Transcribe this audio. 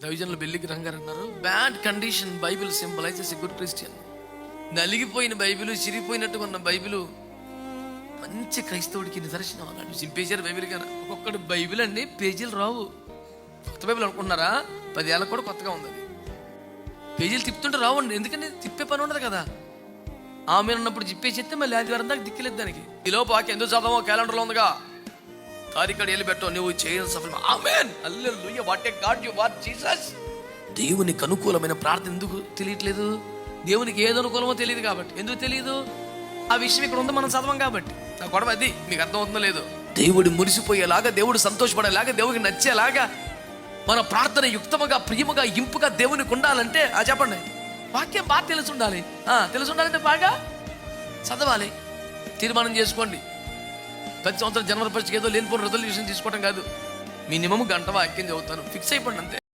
దైవజనులు బెల్లికి రంగారు అన్నారు, bad condition Bible symbolises a good Christian. నలిగిపోయిన బైబిల్, చిరిగిపోయినట్టు ఉన్న బైబిల్ మంచి క్రైస్తవుడికి నిదర్శనం అన్నాడు. చింపేశారు బైబిల్ కన్నా. ఒక్కొక్కటి బైబిల్ అండి పేజీలు రావు. కొత్త బైబిల్ అనుకుంటున్నారా? 10 ఏళ్ళకు కూడా కొత్తగా ఉంది. అది పేజీలు తిప్పుతుంటే రావండి, ఎందుకంటే తిప్పే పని ఉండదు కదా. ఆమె ఉన్నప్పుడు జిప్పేసేస్తే మళ్ళీ ఆదివారం దాకా దిక్కులేదు దానికి. ఈ లోపు ఆకి ఎందుకు చదవో క్యాలెండర్లో ఉందిగా, తారీఖు వెళ్ళి పెట్టావు, నువ్వు చేయని సఫలం. ఆమేన్, హల్లెలూయా, what a God you are Jesus. దేవునికి అనుకూలమైన ప్రార్థన ఎందుకు తెలియట్లేదు? దేవునికి ఏది అనుకూలమో తెలియదు కాబట్టి. ఎందుకు తెలియదు? ఆ విషయం ఇక్కడ ఉందో మనం చదవం కాబట్టి. నా గొడవ అది. మీకు అర్థం అవుతుందో లేదో? దేవుడు మురిసిపోయేలాగా, దేవుడు సంతోషపడేలాగా, దేవుడికి నచ్చేలాగా మన ప్రార్థన యుక్తముగా, ప్రియముగా, ఇంపుగా దేవునికి ఉండాలంటే చెప్పండి, వాక్యం బాగా తెలిసి ఉండాలి. తెలిసి ఉండాలంటే బాగా చదవాలి. తీర్మానం చేసుకోండి. ప్రతి సంవత్సరం జనవరి 1 ఏదో లేనిపోయిన రెజల్యూషన్ తీసుకోవడం కాదు. మినిమం గంట వాక్యం చదువుతాను, ఫిక్స్ అయిపోండి అంతే.